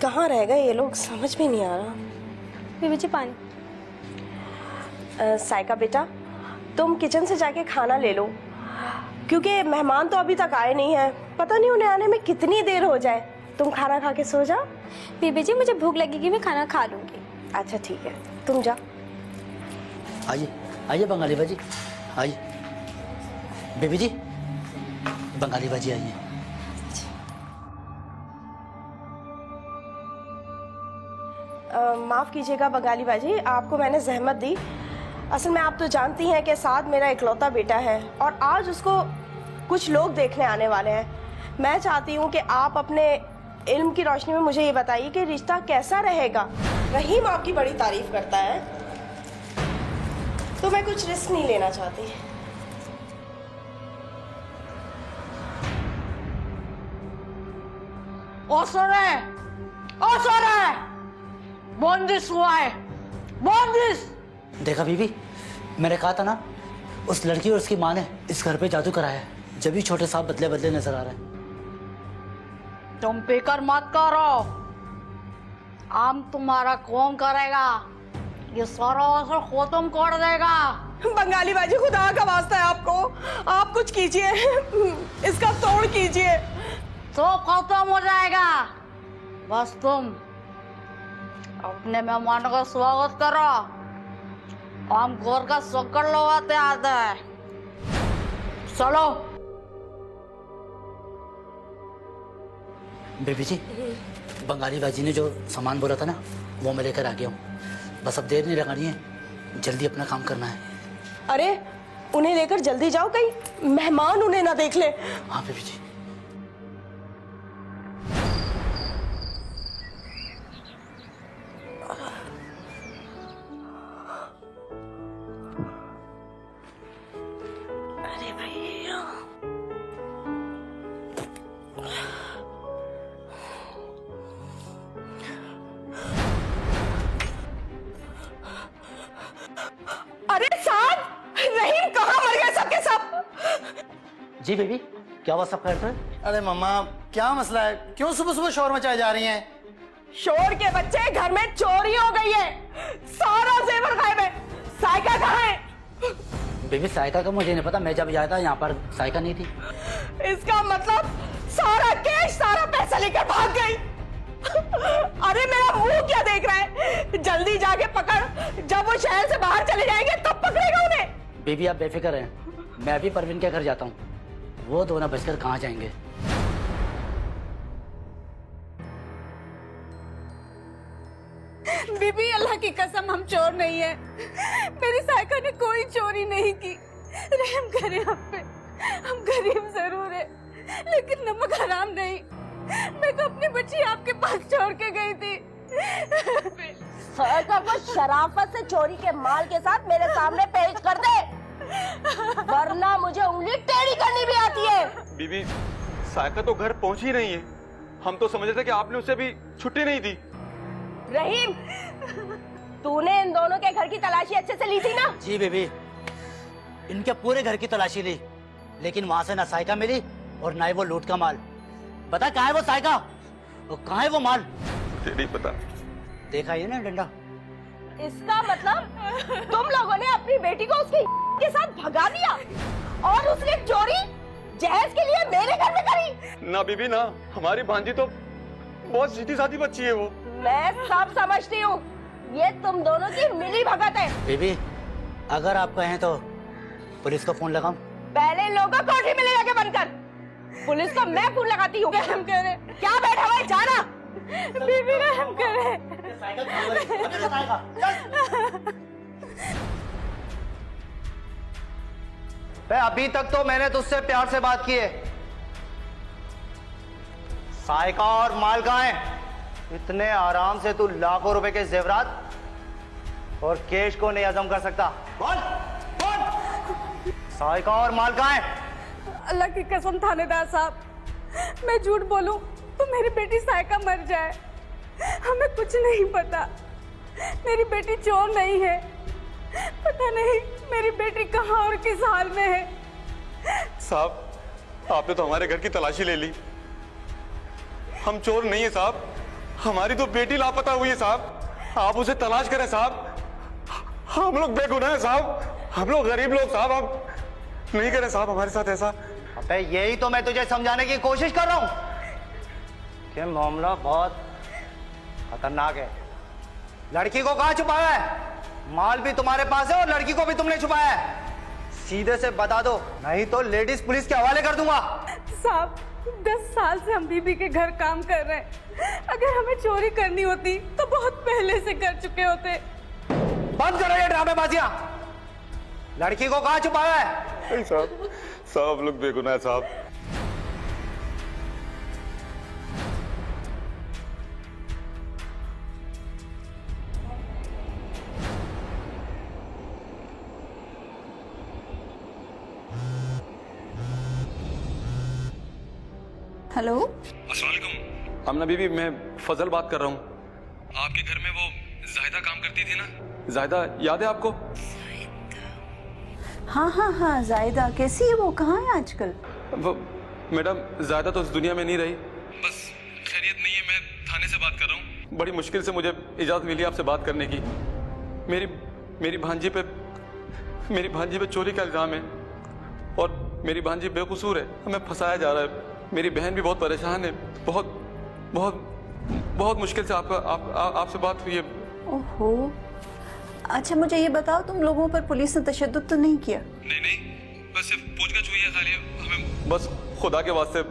कहाँ रह गए ये लोग, समझ में नहीं आ रहा। बीबी जी पानी। साइका बेटा, तुम किचन से जाके खाना ले लो, क्योंकि मेहमान तो अभी तक आए नहीं हैं, पता नहीं उन्हें आने में कितनी देर हो जाए। तुम खाना खा के सो जाओ। बीबी जी मुझे भूख लगेगी, मैं खाना खा लूंगी। अच्छा ठीक है, तुम जाओ। आइए आइए बंगाली बाजी, आइए बेबी जी, बंगाली बाजी आइए। माफ़ कीजिएगा बंगाली बाजी, आपको मैंने जहमत दी। असल में आप तो जानती हैं कि साद मेरा इकलौता बेटा है और आज उसको कुछ लोग देखने आने वाले हैं। मैं चाहती हूँ कि आप अपने इल्म की रोशनी में मुझे ये बताइए कि रिश्ता कैसा रहेगा। रहीम आपकी बड़ी तारीफ करता है, तो मैं कुछ रिस्क नहीं लेना चाहती। ओ सोरे बंदिश हुआ है, बंदिश। देखा बीबी, मैंने कहा था ना, उस लड़की और उसकी माँ ने इस घर पे जादू कराया है, जब भी छोटे सांप बदले बदले नजर आ रहे हैं। तुम फिक्र मत करो, हम तुम्हारा कौन करेगा, ये सारा असर खत्म कर देगा। बंगाली बाजी, खुदा का वास्ता है आपको, आप कुछ कीजिए, इसका तोड़ कीजिए। तो खत्म हो जाएगा, बस तुम अपने मेहमानों का स्वागत करो। हम घर का शक्कर लगाते आते हैं, चलो। बेबी जी, बंगाली बाजी ने जो सामान बोला था ना, वो मैं लेकर आ गया हूँ। बस अब देर नहीं लगानी है, जल्दी अपना काम करना है। अरे उन्हें लेकर जल्दी जाओ, कहीं मेहमान उन्हें ना देख ले। हाँ बेबी जी। अरे भैया, अरे साहब, रहीम कहाँ मर गए सबके सब? जी बेबी, क्या हुआ, सब खैर तो है? अरे मम्मा, क्या मसला है? क्यों सुबह सुबह शोर मचाए जा रही हैं? शोर के बच्चे, घर में चोरी हो गई है, सारा जेवर गायब है। साइका कहाँ है? बेबी साइका का मुझे नहीं पता, मैं जब आया था यहाँ पर साइका नहीं थी। इसका मतलब सारा कैश, सारा पैसा लेकर भाग गई। अरे मेरा मुंह क्या देख रहा है? जल्दी जाके पकड़, जब वो शहर से बाहर चले जाएंगे तब पकड़ेगा उन्हें। बेबी आप बेफिक्र हैं, मैं अभी परवीन के घर जाता हूँ, वो दोनों बचकर कहाँ जाएंगे। बीबी अल्लाह की कसम, हम चोर नहीं है, मेरी साइका ने कोई चोरी नहीं की। रहम करे हम पे, हम गरीब जरूर है लेकिन नमक हराम नहीं। मैं तो अपनी बच्ची आपके पास छोड़ के गई थी। साइका को शराफत से चोरी के माल के साथ मेरे सामने पेश कर दे, वरना मुझे उंगली टेढ़ी करनी भी आती है। बीबी, साइका तो घर पहुंच ही नहीं है, हम तो समझ रहे थे कि आपने उसे भी छुट्टी नहीं दी। रहीम, तूने इन दोनों के घर की तलाशी अच्छे से ली थी ना? जी बेबी, इनके पूरे घर की तलाशी ली, लेकिन वहां से ना साइका मिली और ना ही वो लूट का माल। पता कहाँ है वो साइका और कहाँ है वो माल? मुझे नहीं पता। देखा ये ना डंडा। इसका मतलब तुम लोगों ने अपनी बेटी को उसके के साथ भगा दिया और उसने चोरी जहेज के लिए मेरे घर में करी। ना बीबी ना, हमारी भांजी तो बहुत सीधी सादी बच्ची है वो। मैं सब समझती हूँ, ये तुम दोनों की मिली भगत है। बेबी अगर आप कहें तो पुलिस को फोन लगाऊं? पहले लोगों को कोठी में ले जाके बंद कर, पुलिस को मैं फोन लगाती हूँ। रहम करे, क्या बैठा हुआ है, जाना। बीबी रहम करे। अभी तक तो मैंने तुझसे प्यार से बात की है। साइका और माल कहाँ है? इतने आराम से तू लाखों रुपए के जेवरात और केश को नहीं हजम कर सकता। बोल बोल, साइका और माल कहाँ है? अल्लाह की कसम थानेदार साहब, मैं झूठ बोलूं तो मेरी बेटी साइका मर जाए। हमें कुछ नहीं पता, मेरी बेटी चोर नहीं है। पता नहीं मेरी बेटी कहाँ और किस हाल में है। साहब, आपने तो हमारे घर की तलाशी ले ली, हम चोर नहीं है साहब, हमारी तो बेटी लापता हुई है साहब, आप उसे तलाश करें साहब। हम लोग बेगुनाह हैं साहब, हम लोग गरीब लोग साहब, आप नहीं करें साहब हमारे साथ ऐसा। अबे यही तो मैं तुझे समझाने की कोशिश कर रहा हूं कि मामला बहुत खतरनाक है। लड़की को कहां छुपाया है? माल भी तुम्हारे पास है और लड़की को भी तुमने छुपाया है। सीधे से बता दो, नहीं तो लेडीज पुलिस के हवाले कर दूंगा। साहब 10 साल से हम बीबी के घर काम कर रहे हैं। अगर हमें चोरी करनी होती तो बहुत पहले से कर चुके होते। बंद करो ये ड्रामेबाजियां। लड़की को कहां छुपाया है? नहीं साहब, सब लोग बेगुनाह हैं साहब। हेलो, अस्सलाम वालेकुम। अमना बीबी, मैं फजल बात कर रहा हूँ। आपके घर में वो जाहिदा काम करती थी ना? जाहिदा याद है आपको? हाँ हाँ हाँ, जाहिदा कैसी है वो, कहाँ है आजकल? वो मैडम, जाहिदा तो इस दुनिया में नहीं रही। बस खैरियत नहीं है। मैं थाने से बात कर रहा हूँ। बड़ी मुश्किल से मुझे इजाज़त मिली आपसे बात करने की। मेरी भांजी पे चोरी का इल्ज़ाम है और मेरी भांजी बेकसूर है। हमें फंसाया जा रहा है। मेरी बहन भी बहुत परेशान है। बहुत बहुत बहुत मुश्किल से आपसे बात हुई है। ओहो, अच्छा मुझे ये बताओ, तुम लोगों पर पुलिस ने तशद्दुद तो नहीं किया? नहीं, बस सिर्फ पूछताछ हुई है खाली। हमें बस खुदा के वास्ते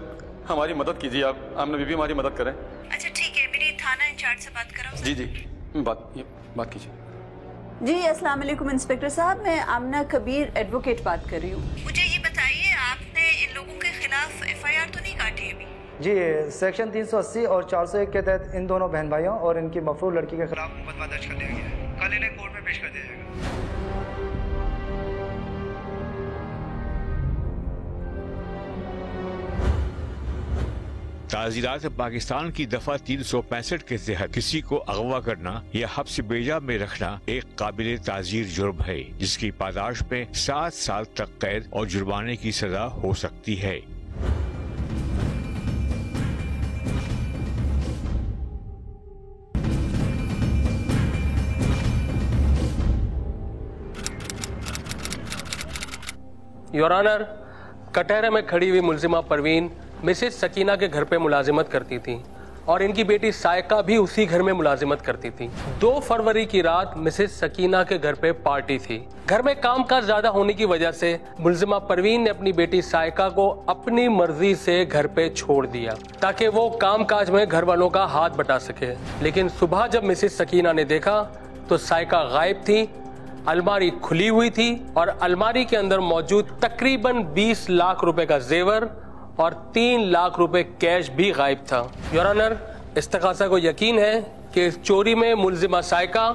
हमारी मदद कीजिए आप। आमना बीबी हमारी मदद करें। अच्छा ठीक है, मेरी थाना इंचार्ज से बात कराओ। जी बात कीजिए। जी अस्सलाम वालेकुम इंस्पेक्टर साहब, मैं आमना कबीर एडवोकेट बात कर रही हूँ। मुझे ये बताइए, आपने इन लोगों के खिलाफ FIR तो नहीं काटी अभी? जी, सेक्शन 380 और 401 के तहत इन दोनों बहन भाइयों और इनकी मफरूर लड़की के खिलाफ मुकदमा दर्ज कर दिया गया है। कल इन्हें कोर्ट में पेश कर दिया जाएगा। ताज़ीरात पाकिस्तान की दफा 365 के तहत किसी को अगवा करना या हब्स बेजा में रखना एक काबिल ताज़ीर जुर्म है, जिसकी पादाश में 7 साल तक कैद और जुर्माने की सजा हो सकती है। योर ऑनर, कटहरे में खड़ी हुई मुलजिमा परवीन मिसेस सकीना के घर पे मुलाजिमत करती थी और इनकी बेटी सायका भी उसी घर में मुलाजिमत करती थी। 2 फरवरी की रात मिसेस सकीना के घर पे पार्टी थी। घर में कामकाज ज्यादा होने की वजह से मुलजिमा परवीन ने अपनी बेटी सायका को अपनी मर्जी से घर पे छोड़ दिया ताकि वो कामकाज में घर वालों का हाथ बटा सके। लेकिन सुबह जब मिसेस सकीना ने देखा तो सायका गायब थी, अलमारी खुली हुई थी और अलमारी के अंदर मौजूद तकरीबन 20 लाख रुपए का जेवर और 3 लाख रुपए कैश भी गायब था। योर ऑनर, इस तकाज़ा को यकीन है कि इस चोरी में मुलजिमा सायका,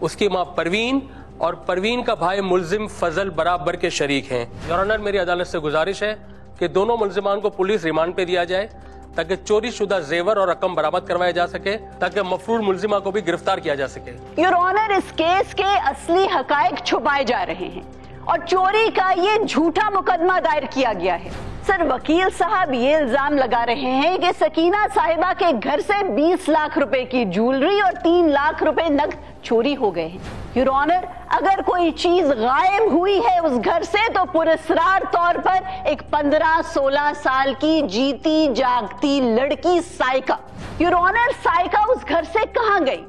उसकी मां परवीन और परवीन का भाई मुलजिम फजल बराबर के शरीक हैं। योर ऑनर, मेरी अदालत से गुजारिश है कि दोनों मुलजिमान को पुलिस रिमांड पे दिया जाए ताकि चोरी शुदा जेवर और रकम बरामद करवाया जा सके, ताकि मफरूर मुलजिमा को भी गिरफ्तार किया जा सके। योर ऑनर, इस केस के असली हकायक छुपाए जा रहे हैं और चोरी का ये झूठा मुकदमा दायर किया गया है। सर, वकील साहब ये इल्जाम लगा रहे हैं कि सकीना साहिबा के घर से 20 लाख रुपए की ज्वेलरी और 3 लाख रुपए नकद चोरी हो गए हैं। योर ऑनर, अगर कोई चीज गायब हुई है उस घर से तो पुरस्कार तौर पर एक 15-16 साल की जीती जागती लड़की सायका। योर ऑनर, सायका उस घर से कहां गई?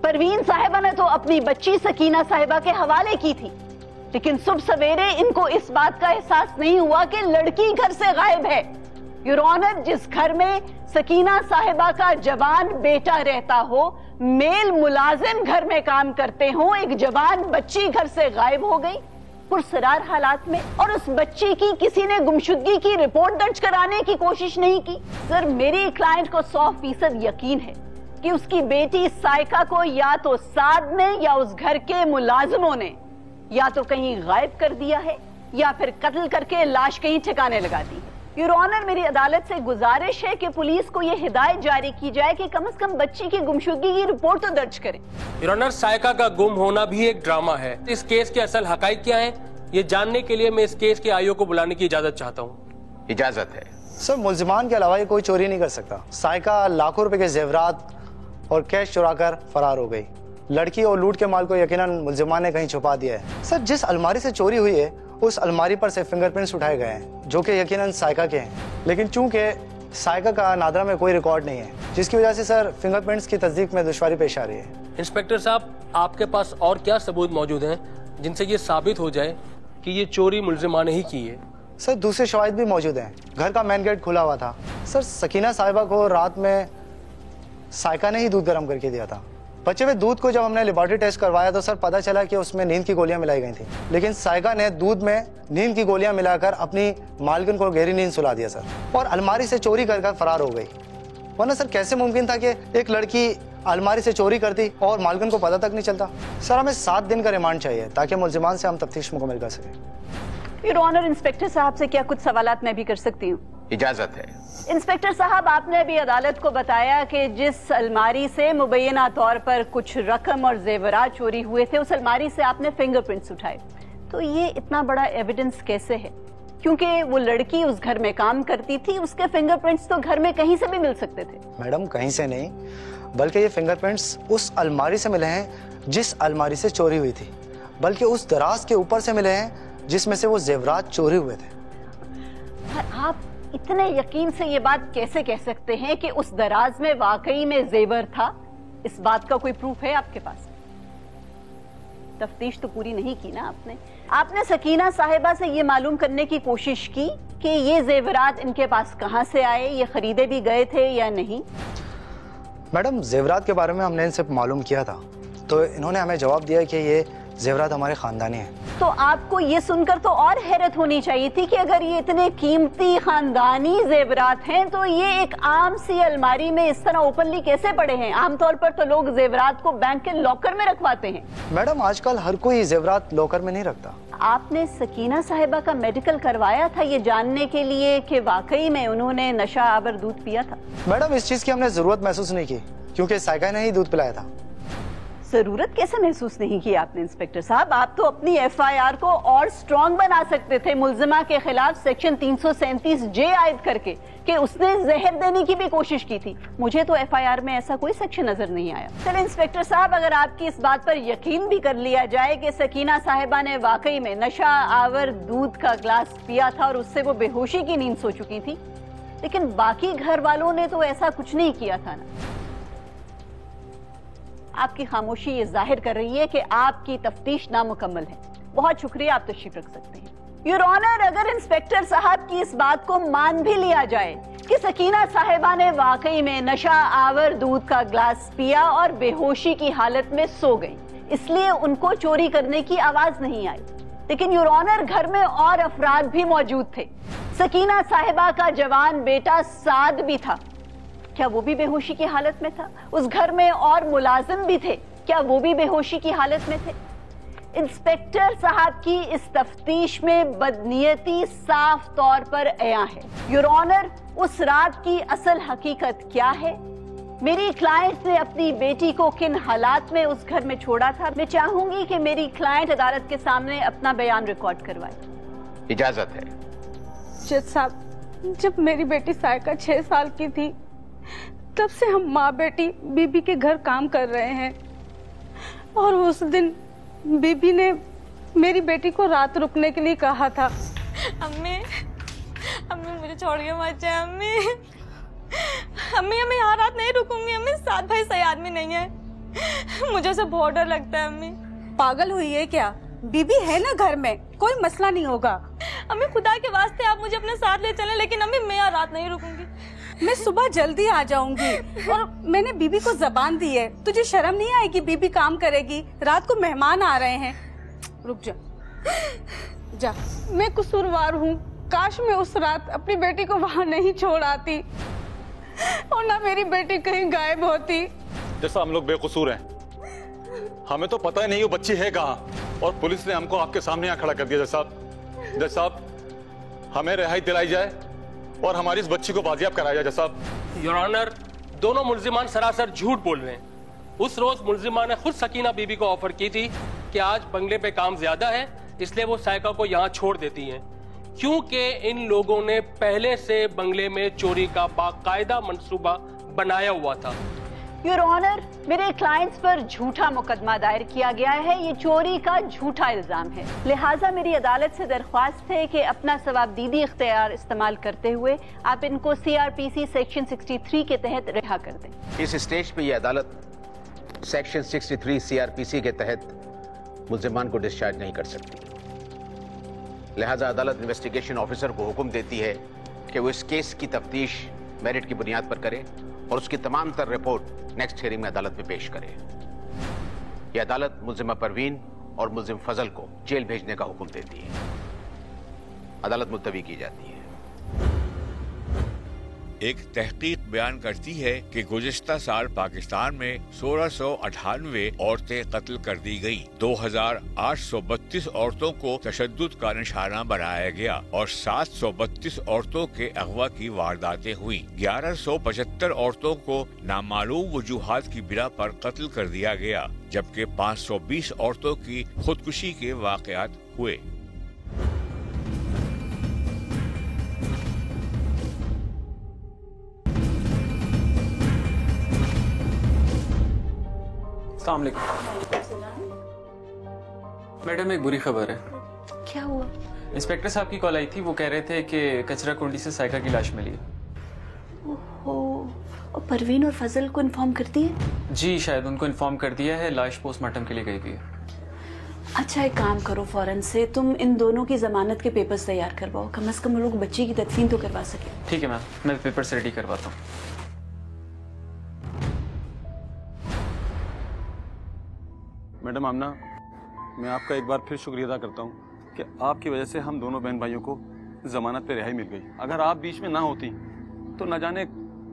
परवीन साहिबा ने तो अपनी बच्ची सकीना साहिबा के हवाले की थी, लेकिन सुबह सवेरे इनको इस बात का एहसास नहीं हुआ कि लड़की घर से गायब है। योर ऑनर, जिस घर में सकीना साहिबा का जवान बेटा रहता हो, मेल मुलाजिम घर में काम करते हो, एक जवान बच्ची घर से गायब हो गई पुरसरार हालात में, और उस बच्ची की किसी ने गुमशुदगी की रिपोर्ट दर्ज कराने की कोशिश नहीं की। सर, मेरी क्लाइंट को 100% यकीन है कि उसकी बेटी सायका को या तो साद ने या उस घर के मुलाजिमों ने या तो कहीं गायब कर दिया है या फिर कत्ल करके लाश कहीं ठिकाने लगा दी है। योर ऑनर, मेरी अदालत से गुजारिश है कि पुलिस को यह हिदायत जारी की जाए कि कम से कम बच्ची की गुमशुदगी की रिपोर्ट तो दर्ज करें। योर ऑनर, सायका का गुम होना भी एक ड्रामा है। इस केस के असल हकाइक क्या है, ये जानने के लिए मैं इस केस के आईओ को बुलाने की इजाजत चाहता हूँ। इजाजत है। सर, मुलजिमान के अलावा ये कोई चोरी नहीं कर सकता। सायका लाखों रुपए के जेवरात और कैश चुराकर फरार हो गई। लड़की और लूट के माल को यकीनन मुलजिमान ने कहीं छुपा दिया है। सर, जिस अलमारी से चोरी हुई है उस अलमारी पर से फिंगरप्रिंट्स उठाए गए हैं जो कि यकीनन साइका के हैं, लेकिन चूंकि साइका का नादरा में कोई रिकॉर्ड नहीं है, जिसकी वजह से सर फिंगरप्रिंट्स की तस्दीक में दुश्वारी पेश आ रही है। इंस्पेक्टर साहब, आपके पास और क्या सबूत मौजूद हैं जिनसे ये साबित हो जाए कि ये चोरी मुलजिमा ने ही की है? सर, दूसरे शवाहिद भी मौजूद हैं। घर का मेन गेट खुला हुआ था। सर, सकीना साहिबा को रात में साइका ने ही दूध गर्म करके दिया था। बचे हुए दूध को जब हमने लेबोरेटरी टेस्ट करवाया तो सर पता चला कि उसमें नींद की गोलियां मिलाई गई थी, लेकिन साइका ने दूध में नींद की गोलियां मिलाकर अपनी मालकिन को गहरी नींद सुला दिया सर, और अलमारी से चोरी कर फरार हो गई। वरना सर कैसे मुमकिन था कि एक लड़की अलमारी से चोरी करती और मालकिन को पता तक नहीं चलता। सर, हमें 7 दिन का रिमांड चाहिए ताकि मुलजिमान से हम तफ्तीश मुकम्मल कर सकें। योर ऑनर, इंस्पेक्टर साहब से क्या कुछ सवालात मैं भी कर सकती हूँ? इजाजत है। इंस्पेक्टर साहब, आपने अभी अदालत को बताया कि जिस अलमारी से मुबैना तौर पर कुछ रकम और जेवरात चोरी हुए थे उस अलमारी से आपने फिंगरप्रिंट्स उठाए, तो ये इतना बड़ा एविडेंस कैसे है? क्योंकि वो लड़की उस घर में काम करती थी, उसके फिंगरप्रिंट्स तो घर में कहीं से भी मिल सकते थे। मैडम, कहीं से नहीं, बल्कि ये फिंगरप्रिंट्स उस अलमारी से मिले हैं जिस अलमारी से चोरी हुई थी, बल्कि उस दराज के ऊपर से मिले हैं जिसमें से वो जेवरात चोरी हुए थे। आप इतने यकीन से ये बात कैसे कह सकते हैं कि उस दराज में वाकई में जेवर था? इस बात का कोई प्रूफ है आपके पास? तफ्तीश तो पूरी नहीं की ना आपने सकीना साहिबा से ये मालूम करने की कोशिश की कि ये जेवरात इनके पास कहां से आए, ये खरीदे भी गए थे या नहीं? मैडम, जेवरात के बारे में हमने इनसे मालूम किया था तो इन्होंने हमें जवाब दिया कि ये जेवरात हमारे खानदानी हैं। तो आपको ये सुनकर तो और हैरत होनी चाहिए थी कि अगर ये इतने कीमती खानदानी जेवरात हैं तो ये एक आम सी अलमारी में इस तरह ओपनली कैसे पड़े हैं? आमतौर पर तो लोग जेवरात को बैंक के लॉकर में रखवाते हैं। मैडम, आजकल हर कोई जेवरात लॉकर में नहीं रखता। आपने सकीना साहिबा का मेडिकल करवाया था ये जानने के लिए कि वाकई में उन्होंने नशा आवर दूध पिया था? मैडम, इस चीज की हमने जरूरत महसूस नहीं की क्योंकि साइका ने ही दूध पिलाया था। जरूरत कैसे महसूस नहीं की आपने इंस्पेक्टर साहब? आप तो अपनी एफआईआर को और स्ट्रॉन्ग बना सकते थे मुल्जिमा के खिलाफ सेक्शन 337 जे आयद करके कि उसने जहर देने की भी कोशिश की थी। मुझे तो एफआईआर में ऐसा कोई सेक्शन नजर नहीं आया। चलिए इंस्पेक्टर साहब, अगर आपकी इस बात पर यकीन भी कर लिया जाए कि सकीना साहिबा ने वाकई में नशा आवर दूध का ग्लास पिया था और उससे वो बेहोशी की नींद सो चुकी थी, लेकिन बाकी घर वालों ने तो ऐसा कुछ नहीं किया था ना। आपकी खामोशी ये जाहिर कर रही है कि आपकी तफ्तीश नामुकम्मल है। बहुत शुक्रिया, आप तशरीफ रख सकते हैं। योर ऑनर, अगर इंस्पेक्टर साहब की इस बात को मान भी लिया जाए कि सकीना साहिबा ने वाकई में नशा आवर दूध का ग्लास पिया और बेहोशी की हालत में सो गई, इसलिए उनको चोरी करने की आवाज नहीं आई, लेकिन योर ऑनर घर में और अफराद भी मौजूद थे। सकीना साहिबा का जवान बेटा साद भी था, क्या वो भी बेहोशी की हालत में था? उस घर में और मुलाजिम भी थे, क्या वो भी बेहोशी की हालत में थे? इंस्पेक्टर साहब की इस तफ्तीश में बदनीयती साफ तौर पर अया है। योर ऑनर, उस रात की असल हकीकत क्या है? मेरी क्लाइंट ने अपनी बेटी को किन हालात में उस घर में छोड़ा था? मैं चाहूंगी कि मेरी क्लाइंट अदालत के सामने अपना बयान रिकॉर्ड करवाए। इजाजत है। जज साहब, जब मेरी बेटी साइका 6 साल की थी तब से हम माँ बेटी बीबी के घर काम कर रहे हैं, और उस दिन बीबी ने मेरी बेटी को रात रुकने के लिए कहा था। अम्मी, अम्मी मुझे छोड़िए मत जाए अम्मी। अम्मी, मैं यहाँ रात नहीं रुकूंगी अम्मी। साथ भाई सही आदमी नहीं है, मुझे उसे बहुत डर लगता है अम्मी। पागल हुई है क्या? बीबी है ना घर में, कोई मसला नहीं होगा। अम्मी, खुदा के वास्ते आप मुझे अपने साथ ले चलें, लेकिन अम्मी मैं यहाँ रात नहीं रुकूंगी। मैं सुबह जल्दी आ जाऊंगी, और मैंने बीबी को जबान दी है। तुझे शर्म नहीं आएगी? बीबी काम करेगी, रात को मेहमान आ रहे हैं। रुक जा, जा। मैं कसूरवार हूँ, काश मैं उस रात अपनी बेटी को वहाँ नहीं छोड़ आती और ना मेरी बेटी कहीं गायब होती। जैसा हम लोग बेकसूर हैं, हमें तो पता ही नहीं वो बच्ची है कहाँ, और पुलिस ने हमको आपके सामने यहाँ खड़ा कर दिया। जज साहब, हमें रिहाई दिलाई जाए और हमारी इस बच्ची को बाजियाब कराया जाए। जज साहब। योर ऑनर, दोनों मुल्जिमान सरासर झूठ बोल रहे हैं। उस रोज मुल्जिमा ने खुद सकीना बीबी को ऑफर की थी कि आज बंगले पे काम ज्यादा है, इसलिए वो साइका को यहाँ छोड़ देती हैं, क्योंकि इन लोगों ने पहले से बंगले में चोरी का बाकायदा मंसूबा बनाया हुआ था। योर ऑनर, मेरे क्लाइंट्स पर झूठा मुकदमा दायर किया गया है। ये चोरी का झूठा इल्जाम है, लिहाजा मेरी अदालत से दरख्वास्त है कि अपना सवाबदीदी इख्तियार इस्तेमाल करते हुए आप इनको CRPC सेक्शन 63 के तहत रिहा कर दें। इस स्टेज पे ये अदालत सेक्शन 63 CRPC के तहत मुल्जिमान को डिस्चार्ज नहीं कर सकती। लिहाजा अदालत इन्वेस्टिगेशन ऑफिसर को हुक्म देती है कि वो इस केस की तफ्तीश मेरिट की बुनियाद पर करे और उसकी तमाम तर रिपोर्ट नेक्स्ट हियरिंग में अदालत में पेश करे। यह अदालत मुल्जिमा परवीन और मुल्जिम फजल को जेल भेजने का हुक्म देती है। अदालत मुलतवी की जाती है। एक तहकीक बयान करती है कि गुज़िश्ता साल पाकिस्तान में 1698 औरतें कत्ल कर दी गयी, 2832 औरतों को तशद्दुद का निशाना बनाया गया और 732 औरतों के अगवा की वारदातें हुई। 1175 औरतों को नामालूम वजूहात की बिना पर कत्ल कर दिया गया, जबकि 520 औरतों की खुदकुशी के वाक़यात हुए। अस्सलाम वालेकुम। मैडम, एक बुरी खबर है। क्या हुआ? इंस्पेक्टर साहब की कॉल आई थी, वो कह रहे थे कि कचरा कुंडी से साइका की लाश मिली है। ओहो, और परवीन और फजल को इन्फॉर्म कर दिए? जी, शायद उनको इन्फॉर्म कर दिया है। लाश पोस्टमार्टम के लिए गई हुई है। अच्छा, एक काम करो, फौरन से तुम इन दोनों की जमानत के पेपर्स तैयार करवाओ। कम से कम वो लोग बच्ची की तदफीन तो करवा सके। ठीक है मैम, मैं पेपर्स रेडी करवाता हूँ। मैडम आमना, मैं आपका एक बार फिर शुक्रिया अदा करता हूँ कि आपकी वजह से हम दोनों बहन भाइयों को जमानत पे रिहाई मिल गई। अगर आप बीच में ना होती तो न जाने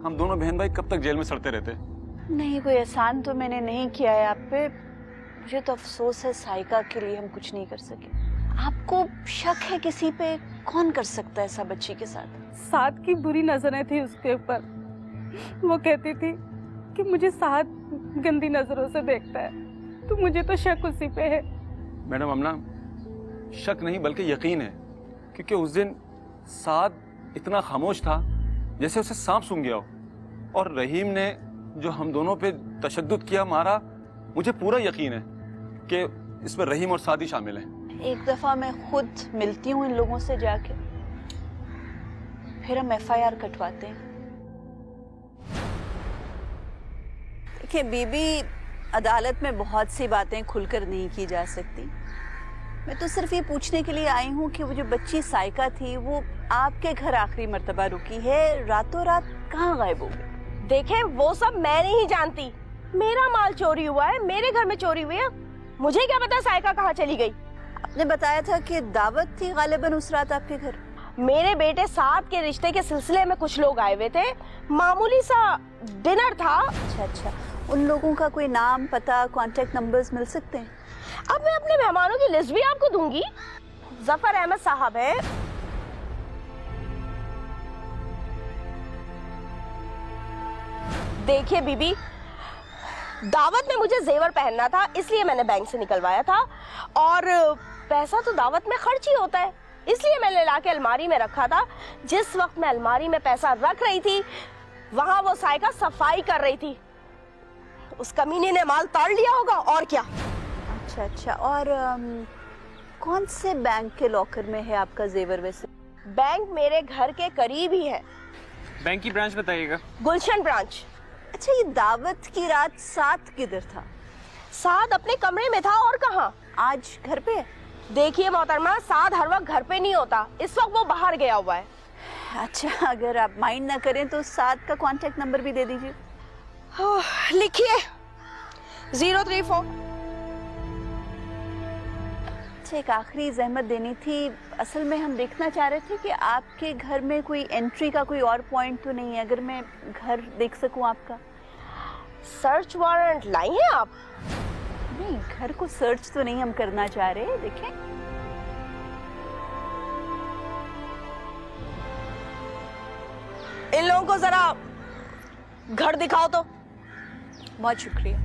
हम दोनों बहन भाई कब तक जेल में सड़ते रहते। नहीं, कोई एहसान तो मैंने नहीं किया है आप पे। मुझे तो अफसोस है साइका के लिए हम कुछ नहीं कर सके। आपको शक है किसी पे? कौन कर सकता है ऐसा बच्ची के साथ? साद की बुरी नजरें थी उसके ऊपर। वो कहती थी कि मुझे साद गंदी नजरों से देखता है, तो मुझे तो शक उसी पे है। मैडम अमना, शक नहीं बल्कि यकीन है, क्योंकि उस दिन साद इतना खामोश था जैसे उसे सांप सूंघ गया हो। और रहीम ने जो हम दोनों पे तशद्दुद किया, मारा, मुझे पूरा यकीन है कि इसमें रहीम और साद ही शामिल हैं। एक दफा मैं खुद मिलती हूँ इन लोगों से जाके, फिर हम FIR कटवाते हैं। देखिए बीबी, अदालत में बहुत सी बातें खुलकर नहीं की जा सकती। मैं तो सिर्फ ये पूछने के लिए आई हूँ कि वो जो बच्ची साइका थी वो आपके घर आखिरी मर्तबा रुकी है, रातों रात कहाँ गायब हो गई? देखें, वो सब मैं नहीं जानती। मेरा माल चोरी हुआ है, मेरे घर में चोरी हुई है, मुझे क्या पता साइका कहाँ चली गई। आपने बताया था कि दावत थी गालिबन उस रात आपके घर। मेरे बेटे साहब के रिश्ते के सिलसिले में कुछ लोग आए हुए थे, मामूली सा डिनर था। अच्छा, उन लोगों का कोई नाम, पता, कांटेक्ट नंबर्स मिल सकते हैं? अब मैं अपने मेहमानों की लिस्ट भी आपको दूंगी। जफर अहमद साहब है, देखिए बीबी, दावत में मुझे जेवर पहनना था, इसलिए मैंने बैंक से निकलवाया था, और पैसा तो दावत में खर्च ही होता है, इसलिए मैंने लाके अलमारी में रखा था। जिस वक्त मैं अलमारी में पैसा रख रही थी, वहां वो साइका सफाई कर रही थी। उस कमीने ने माल ताड़ लिया होगा, और क्या। अच्छा, और कौन से बैंक के लॉकर में है आपका जेवर? वैसे बैंक मेरे घर के करीब ही है। बैंक की ब्रांच बताइएगा। गुलशन ब्रांच। अच्छा, ये दावत की रात साद किधर था? साद अपने कमरे में था, और कहाँ? आज घर पे? देखिए मोहतरमा, साद हर वक्त घर पे नहीं होता, इस वक्त वो बाहर गया हुआ है। अच्छा, अगर आप माइंड ना करें तो साद का कांटेक्ट नंबर भी दे दीजिए। लिखिए 034। अच्छा, एक आखिरी जहमत देनी थी। असल में हम देखना चाह रहे थे कि आपके घर में कोई एंट्री का कोई और पॉइंट तो नहीं है, अगर मैं घर देख सकूं आपका। सर्च वारंट लाई हैं आप? नहीं, घर को सर्च तो नहीं हम करना चाह रहे। देखें, इन लोगों को जरा घर दिखाओ तो। बहुत शुक्रिया।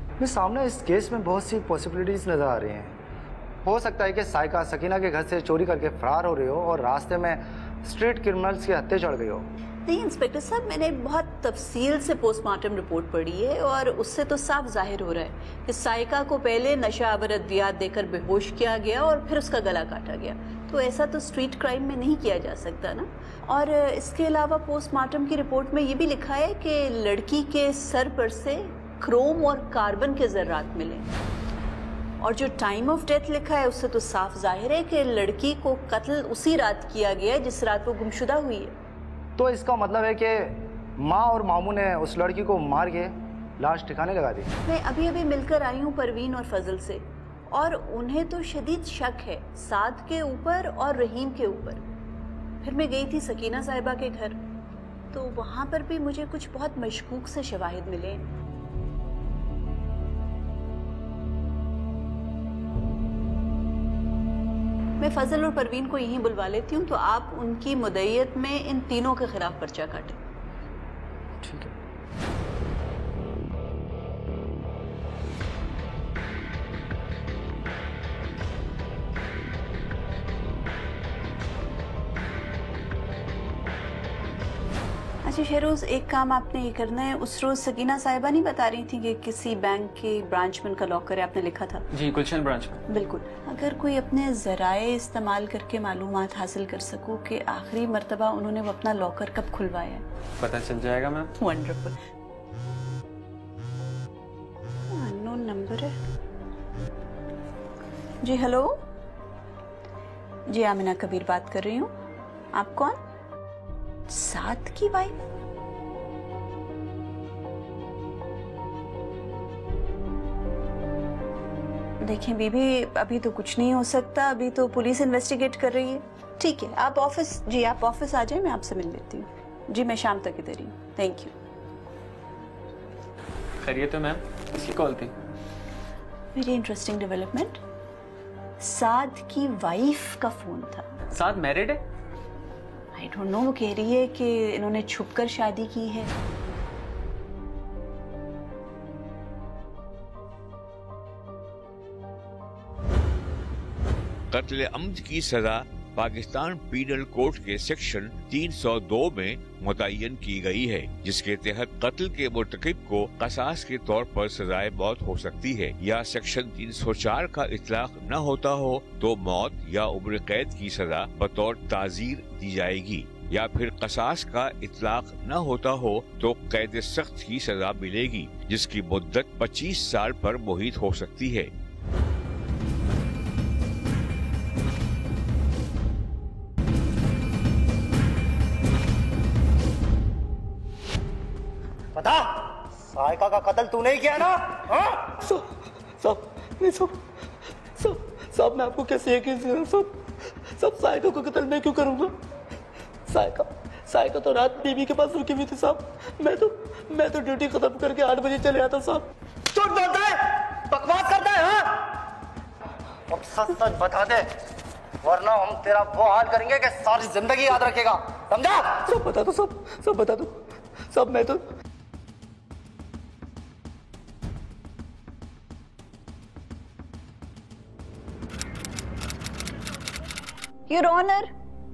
मेरे सामने इस केस में बहुत सी पॉसिबिलिटीज नजर आ रही हैं। हो सकता है कि साइका सकीना के घर से चोरी करके फरार हो रही हो और रास्ते में स्ट्रीट क्रिमिनल्स के हत्थे चढ़ गई हो। नहीं इंस्पेक्टर साहब, मैंने बहुत तफसील से पोस्टमार्टम रिपोर्ट पढ़ी है और उससे तो साफ जाहिर हो रहा है कि साइका को पहले नशा आवर अद्वियात देकर बेहोश किया गया और फिर उसका गला काटा गया। तो ऐसा तो स्ट्रीट क्राइम में नहीं किया जा सकता ना। और इसके अलावा पोस्टमार्टम की रिपोर्ट में ये भी लिखा है कि लड़की के सर पर से क्रोम और कार्बन के ज़र्रात मिले और जो टाइम ऑफ डेथ लिखा है उससे तो साफ जाहिर है कि लड़की को कत्ल उसी रात किया गया जिस रात वो गुमशुदा हुई है। तो इसका मतलब है कि माँ और मामू ने उस लड़की को मार के लाश ठिकाने लगा दी। मैं अभी अभी मिलकर आई हूँ परवीन और फजल से और उन्हें तो शदीद शक है साद के ऊपर और रहीम के ऊपर। फिर मैं गई थी सकीना साहिबा के घर, तो वहाँ पर भी मुझे कुछ बहुत मशकूक से शवाहिद मिले। मैं फजल और परवीन को यहीं बुलवा लेती हूँ, तो आप उनकी मुद्दईयत में इन तीनों के खिलाफ पर्चा काटें। ठीक है। अच्छा शेरोज, एक काम आपने ये करना है। उस रोज सकीना साहिबा नहीं बता रही थी कि किसी बैंक के ब्रांच में उनका लॉकर है, आपने लिखा था? जी, गुलशन ब्रांच में। बिल्कुल। अगर कोई अपने जराए इस्तेमाल करके मालूमात हासिल कर सको कि आखिरी मर्तबा उन्होंने वो अपना लॉकर कब खुलवाया है, पता चल जाएगा मैम। वंडरफुल। अननोन नंबर है जी। हेलो जी, आमिना कबीर बात कर रही हूँ। आप कौन? साथ की वाइफ? देखें बीबी, अभी तो कुछ नहीं हो सकता, अभी तो पुलिस इन्वेस्टिगेट कर रही है। ठीक है, आप ऑफिस आ जाए, मैं आपसे मिल लेती हूँ। जी, मैं शाम तक इधर ही हूँ। Thank you. खैरियत है मैम? किसकी कॉल थी? Very interesting development. साद की वाइफ का फोन था। साद मैरिड है? आई डोंट नो, वो कह रही है कि इन्होंने छुपकर शादी की है। कत्ल अम्द की सजा पाकिस्तान पीनल कोड के सेक्शन 302 में मुतय्यन की गई है, जिसके तहत कत्ल के मुर्तकिब को कसास के तौर पर सजाए मौत हो सकती है, या सेक्शन 304 का इतलाक न होता हो तो मौत या उम्र कैद की सजा बतौर ताजीर दी जाएगी, या फिर कसास का इतलाक न होता हो तो कैद सख्त की सजा मिलेगी, जिसकी मुद्दत 25 साल पर मुहित हो सकती है। बता, साइका का कत्ल तूने ही किया ना? हाँ? साहब मैं आपको कैसे यकीन दिलाऊं? सब साइका को कत्ल मैं क्यों करूंगा? साइका तो रात बीबी के पास रुकी हुई थी साहब। मैं तो ड्यूटी खत्म करके 8 बजे चले आता साहब। झूठ बोलता है, बकवास करता है। हाँ? अब सच बता दे, वरना हम तेरा वो हाल करेंगे कि सारी जिंदगी याद रखेगा, समझा? सब बता दो, सब बता दो साहब। मैं तो योर ऑनर,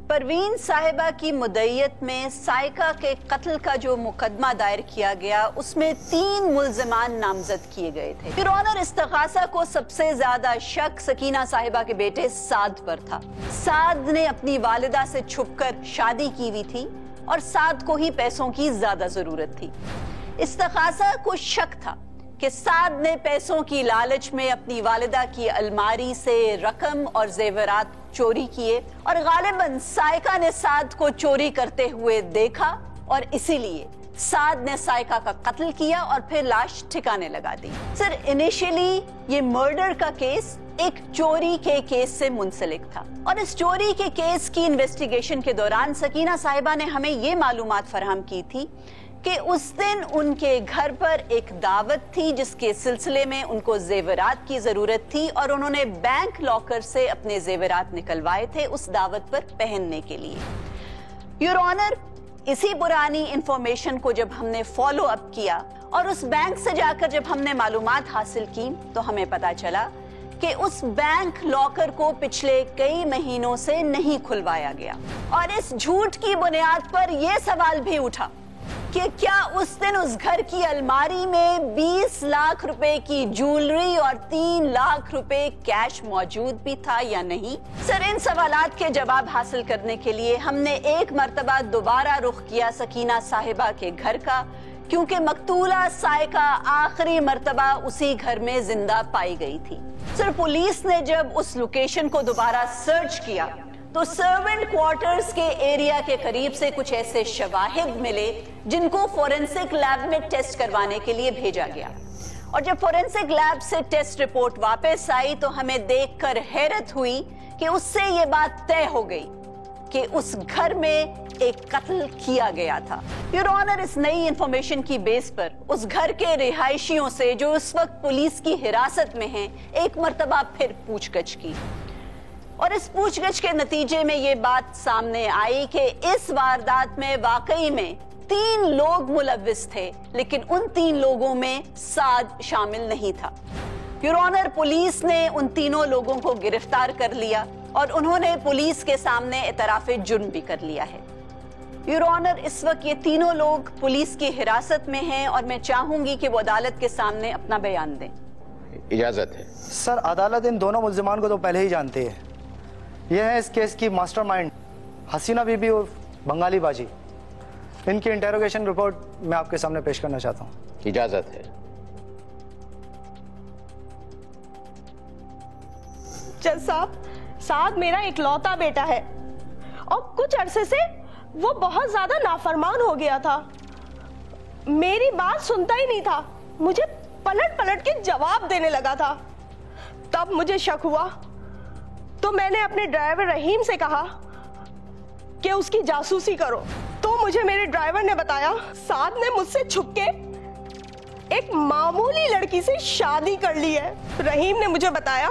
परवीन साहिबा की मुद्दईयत में साइका के कत्ल का जो मुकदमा दायर किया गया उसमें 3 मुल्जिमान नामजद किए गए थे। योर ऑनर, इस्तग़ासा को सबसे ज्यादा शक सकीना साहिबा के बेटे साद पर था। साद ने अपनी वालिदा से छुपकर शादी की हुई थी और साद को ही पैसों की ज्यादा जरूरत थी। इस्तग़ासा को शक था कि साद ने पैसों की लालच में अपनी वालिदा की अलमारी से रकम और जेवरात चोरी किए और गालिबन साइका ने साद को चोरी करते हुए देखा और इसीलिए साद ने साइका का कत्ल किया और फिर लाश ठिकाने लगा दी। सर, इनिशियली ये मर्डर का केस एक चोरी के केस से मुंसलिक था और इस चोरी के केस की इन्वेस्टिगेशन के दौरान सकीना साहिबा ने हमें ये मालूमात फराहम की थी कि उस दिन उनके घर पर एक दावत थी जिसके सिलसिले में उनको जेवरात की जरूरत थी और उन्होंने बैंक लॉकर से अपने जेवरात निकलवाए थे उस दावत पर पहनने के लिए। योर ऑनर, इसी पुरानी इंफॉर्मेशन को जब हमने फॉलो अप किया और उस बैंक से जाकर जब हमने मालूमात हासिल की तो हमें पता चला कि उस बैंक लॉकर को पिछले कई महीनों से नहीं खुलवाया गया। और इस झूठ की बुनियाद पर यह सवाल भी उठा कि क्या उस दिन उस घर की अलमारी में 20 लाख रुपए की ज्वेलरी और 3 लाख रुपए कैश मौजूद भी था या नहीं। सर, इन सवालात के जवाब हासिल करने के लिए हमने एक मर्तबा दोबारा रुख किया सकीना साहिबा के घर का, क्योंकि मकतूला साइका आखिरी मर्तबा उसी घर में जिंदा पाई गई थी। सर, पुलिस ने जब उस लोकेशन को दोबारा सर्च किया तो सर्वेंट क्वार्टर्स के एरिया के करीब से कुछ ऐसे शवाहिद मिले जिनको फोरेंसिक लैब में टेस्ट करवाने के लिए भेजा गया। और जब फोरेंसिक लैब से टेस्ट रिपोर्ट वापस आई तो हमें देखकर हैरत हुई कि उससे ये बात तय हो गई कि उस घर में एक कत्ल किया गया था। योर ऑनर, इस नई इंफॉर्मेशन की बेस पर उस घर के रिहायशियों से जो उस वक्त पुलिस की हिरासत में हैं, एक मर्तबा फिर पूछगछ की। और इस पूछगछ के नतीजे में ये बात सामने आई कि इस वारदात में वाकई में 3 लोग मुलव्विस थे, लेकिन उन 3 लोगों में साद शामिल नहीं था। योर ऑनर, पुलिस ने उन तीनों लोगों को गिरफ्तार कर लिया और उन्होंने पुलिस के सामने इतराफ़े जुर्म भी कर लिया है। योर ऑनर, इस वक्त ये तीनों लोग पुलिस की हिरासत में हैं और मैं चाहूंगी कि वो अदालत के सामने अपना बयान दें। इजाजत है। सर, अदालत इन दोनों मुल्जिमान को तो पहले ही जानती है। यह है इस केस की मास्टरमाइंड हसीना बीबी और बंगाली बाजी। इनकी इंटेरोगेशन रिपोर्ट मैं आपके सामने पेश करना चाहता हूँ। इजाजत है। जज साहब, साद मेरा इकलौता बेटा है और कुछ अरसे से वो बहुत ज्यादा नाफरमान हो गया था। मेरी बात सुनता ही नहीं था, मुझे पलट पलट के जवाब देने लगा था। तब मुझे शक हुआ तो मैंने अपने ड्राइवर रहीम से कहा कि उसकी जासूसी करो। तो मुझे मेरे ड्राइवर ने बताया साद ने मुझसे छुप के एक मामूली लड़की से शादी कर ली है। रहीम ने मुझे बताया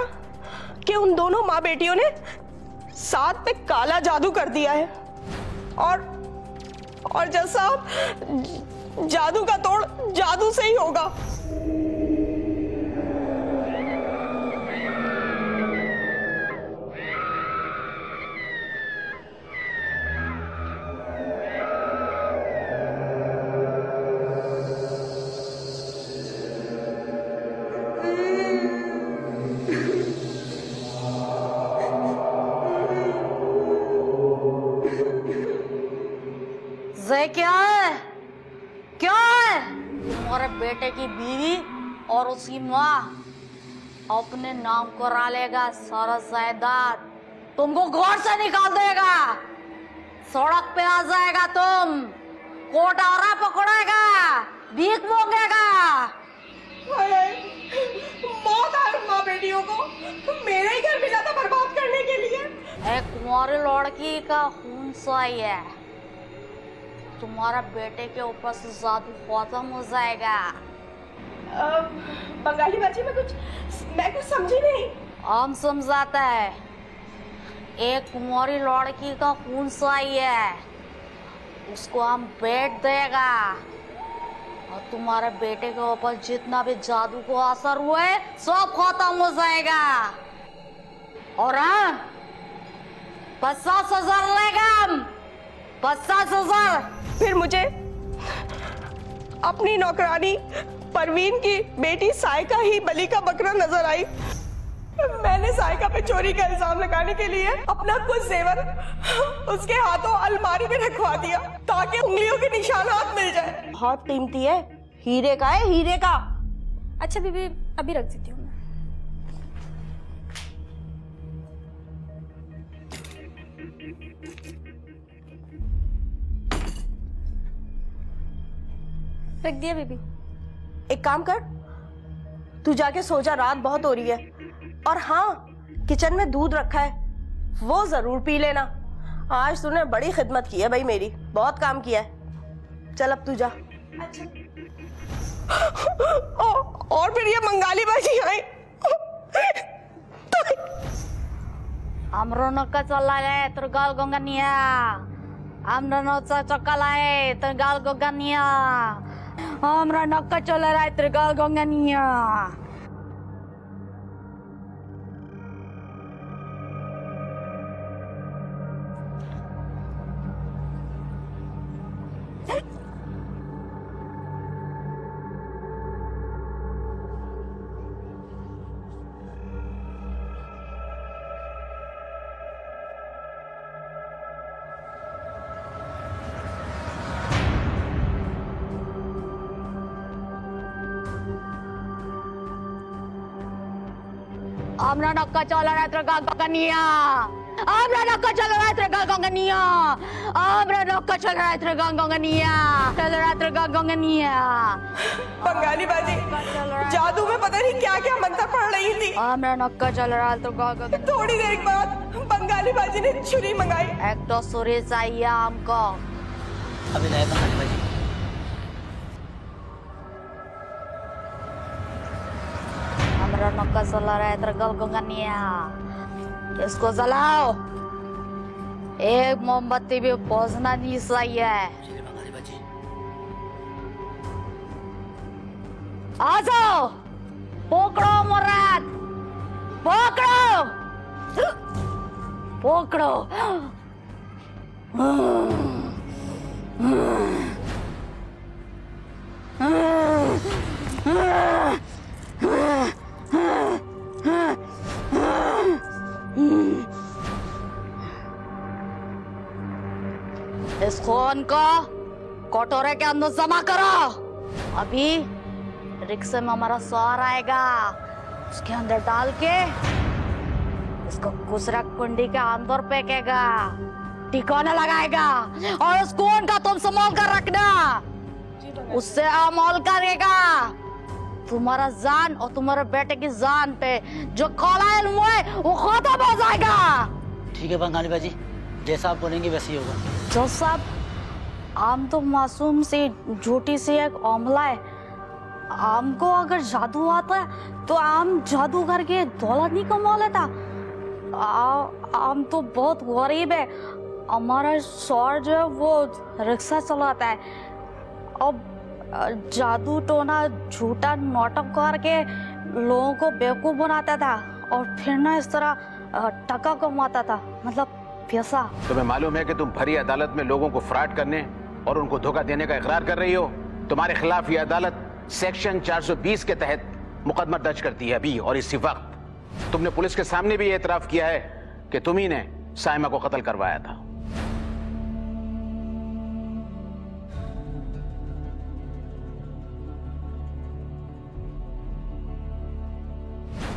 कि उन दोनों माँ बेटियों ने साद पे काला जादू कर दिया है और जज साहब, जादू का तोड़ जादू से ही होगा। क्या है? क्या है? तुम्हारे बेटे की बीवी और उसकी माँ अपने नाम करा लेगा सारा जायदाद, तुमको घर से निकाल देगा, सड़क पे आ जाएगा, तुम कोटारा पकड़ेगा, भीख मांगेगा। मौत आए माँ बेटियों को, मेरे ही घर मिला था बर्बाद करने के लिए। एक कुंवारी लड़की का खून सही है, तुम्हारा बेटे के ऊपर से जादू खत्म हो जाएगा। बंगाली बाजी मैं कुछ समझी नहीं। हम समझाता है, एक कुंवारी लड़की का खून सही है, उसको हम बेट देगा और तुम्हारे बेटे के ऊपर जितना भी जादू को असर हुआ है सब खत्म हो जाएगा। और हाँ, 50,000 लेगा हम, 50,000। फिर मुझे अपनी नौकरानी परवीन की बेटी साइका ही बलि का बकरा नजर आई। मैंने साइका पे चोरी का इल्जाम लगाने के लिए अपना कुछ जेवर उसके हाथों अलमारी में रखवा दिया ताकि उंगलियों के निशानात मिल जाए। बहुत कीमती है, हीरे का है, हीरे का। अच्छा बीबी, अभी रख देती हूँ। रख दिया बीबी। एक काम कर, तू जाके सो जा, रात बहुत हो रही है। और हाँ, किचन में दूध रखा है, वो जरूर पी लेना। आज तूने बड़ी खिदमत की है भाई, मेरी बहुत काम किया है। चल अब तू जा। अच्छा। और फिर ये बंगाली बाजी आई। Amro nagkasalay tergal gongania. Amro nagkasalay tergal gongania. Amro nagkasalay tergal gongania. Amra nakachala ratra gagania. Amra nakachala ratra gagania. Amra nakachala ratra gagania. Ratra gagania. Bengali बाजी जादू में पता नहीं क्या क्या मंत्र पढ़ रही थी। Amra nakachala ratra gagania. थोड़ी देर बाद बंगाली बाजी ने छुरी मंगाई। एक तो छुरी चाहिए हमको। अभी लाए बंगाली बाजी। Amra nakachala ratra gagania. इसको जलाओ। एक मोमबत्ती भी बुझना नहीं चाहिए। आ जाओ, पकड़ो मुराद, पकड़ो, पकड़ो। इस खून को कटोरे के अंदर जमा करो। अभी रिक्शे में हमारा सवार आएगा, उसके अंदर डाल के इसको दूसरा कुंडी के अंदर फेंकेगा, टिकोना लगाएगा और उस खून का तुम संभाल कर रखना। उससे अमल करेगा तुम्हारा जान और तुम्हारे बेटे की जान पे जो काला इल्म है वो खत्म हो जाएगा। ठीक है बंगाली बाजी, जैसा आप बोलेंगे वैसे ही होगा। जो साहब, आम तो मासूम से झूठी से एक अमला है। आम को अगर जादू आता है तो आम जादू करके दौलत नहीं कमा लेता। आम तो बहुत गरीब है। हमारा सौर जो है वो रिक्शा चलाता है। अब जादू टोना झूठा नाटक करके लोगों को बेवकूफ बनाता था और फिर ना इस तरह टका कमाता था, मतलब पैसा। तुम्हें मालूम है कि तुम भरी अदालत में लोगों को फ्रॉड करने और उनको धोखा देने का इकरार कर रही हो। तुम्हारे खिलाफ ये अदालत सेक्शन 420 के तहत मुकदमा दर्ज करती है अभी और इसी वक्त। तुमने पुलिस के सामने भी एतराफ किया है कि तुम ही ने साइमा को कत्ल करवाया था।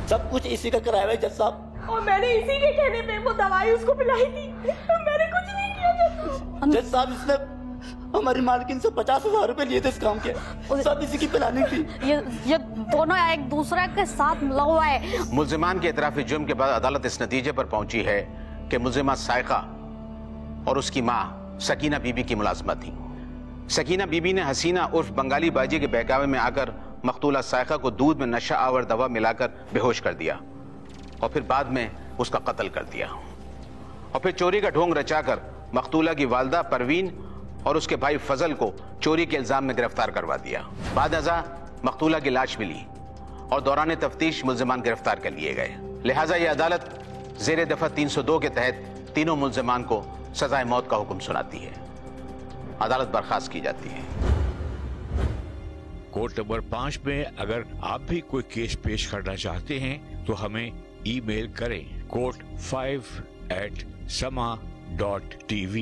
सब कुछ इसी का कराया है जज साहब। और मैंने इसी के कहने पे वो दवाई उसको पिलाई थी। मैंने कुछ नहीं किया जज साहब। इसने हमारी मालकिन से 50,000 रुपए लिए थे इस काम के, सब इसी की प्लानिंग थी। ये दोनों एक दूसरे के साथ मिला हुआ है। मुल्जिमान के इतराफी जुर्म के बाद अदालत इस नतीजे पर पहुंची है कि मुल्जिमा साइका और उसकी मां सकीना बीबी की मुलाजमत थी। सकीना बीबी ने हसीना उर्फ बंगाली बाजी के बहकावे में आकर मकतूला साइका को दूध में नशा आवर दवा मिलाकर बेहोश कर दिया और फिर बाद में उसका कत्ल कर दिया और फिर चोरी का ढोंग रचाकर मकतूला की वालदा परवीन और उसके भाई फजल को चोरी के इल्जाम में गिरफ्तार करवा दिया। बाद अज़ा मकतूला की लाश मिली और दौरान तफ्तीश मुल्जिमान गिरफ्तार कर लिए गए। लिहाजा यह अदालत ज़ेर दफा 302 के तहत तीनों मुल्जिमान को सजाए मौत का हुक्म सुनाती है। अदालत बर्खास्त की जाती है। कोर्ट नंबर 5 में अगर आप भी कोई केस पेश करना चाहते हैं तो हमें ईमेल करें court5@sama.tv।